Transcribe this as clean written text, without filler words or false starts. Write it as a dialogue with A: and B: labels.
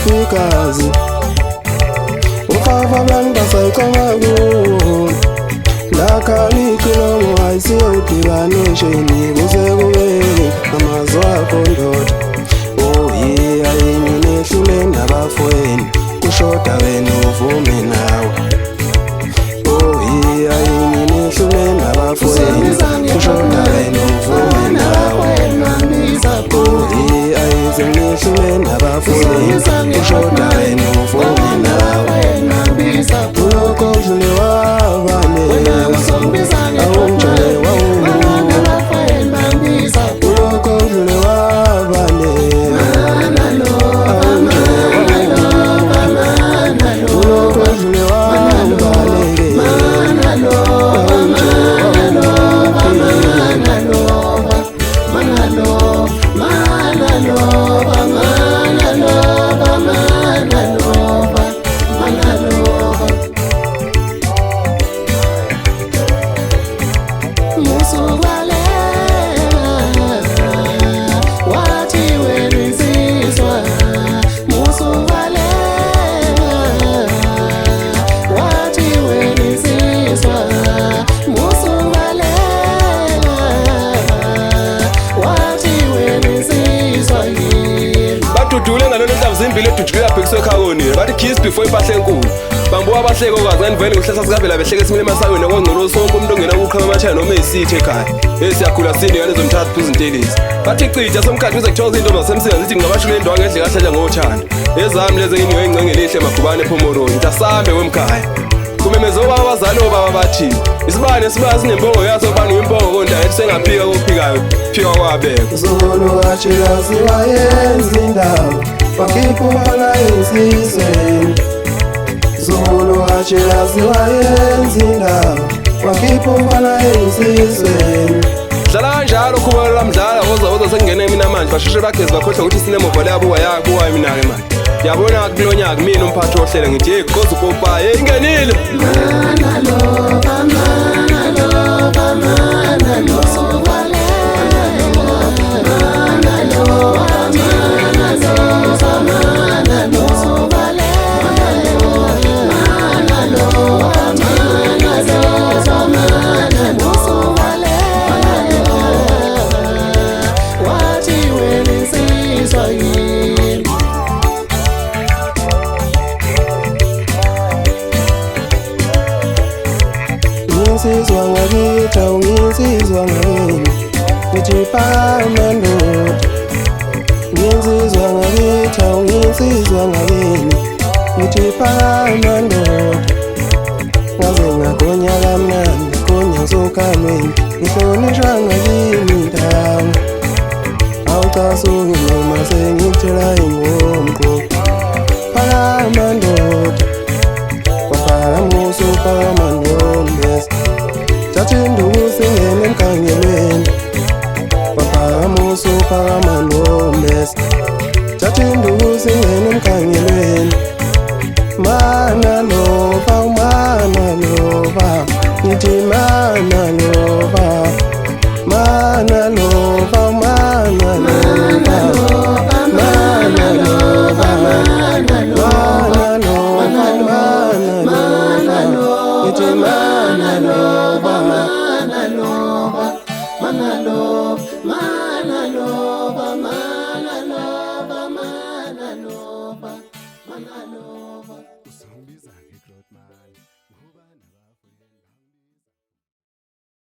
A: igazi ufafa abantu basayicamaku lakhalikilomo ayisiyodibanisheni kuze kube amazwi akho ndoda. Oh yeah, ayini nehlule nabafweni kushoda wena uvume nawe. Oh yeah, ayini nehlule nabafweni kushoda wena uvume nawe. Oh yeah, ayini nehlule nabafweni kushoda wena uvume nawe. Uloko udlule wabane awungijele uloko udlule wabane uloko udlule udule ngalona inhlamvu zimbili edujukela bhekiswe ekhawonile bathi kiss before impahla enkulu bambuka abahleke okwazi ngani vele ngohlahla sikavela behleke esimile emasakweni okongcono sonke umuntu ongena ukuqhama amathaya noma esithe ekhaya siyakhula sini ngalezo mthathu phuza intelezi bathi cija somkhathi uze kuthiwa intombi zasemsika zithi ngingabashula indwangu endle kahlahla ngothando ezami lezi nginiwe ingcenge elihle magubane ephomoroni ntasambe wemkhaya kumemeza obaba abazali obaba bathi isibane siba sinembongo yaso bani wempongo konda ethi sengaphika kophikayo phika kwabekho Zulu achilaziwa yenza indaba wakhipha umfana insizweni. Zulu achilaziwa yenza indaba wakhipha umfana insizweni.
B: Dlala kanjalo khubala mdlala woza sekungene mina manje basheshe bagezi bakhohlwa ukuthi sinemova yabuwa yakuwa mina ke manje yabona kulonyaka mina umphathi ohlele ngithi hey qoza upopaye ingenile
A: mana lo Nginsizwa ngakitha unginsizwa ngakini ngijipha amandoda. Nginsizwa ngakitha unginsizwa ngakini ngijipha amandoda. Ngaze ngagonya kamnandi ngagonya sokalweni ngihlonishwa ngakini ndawo. Awucasuki noma sengithela ingomqo phaka amandoda waphakamusa uphakamandombes thatha induku singene emgangelweni waphakamusa uphakamandombes thatha induku singene emgangelweni. Mana lova ngithi mana lova mana lova mana lova mana lova mana lova mana lova ngithi mana lova mana lova mana lova mana lova mana lova mana lova mana lova.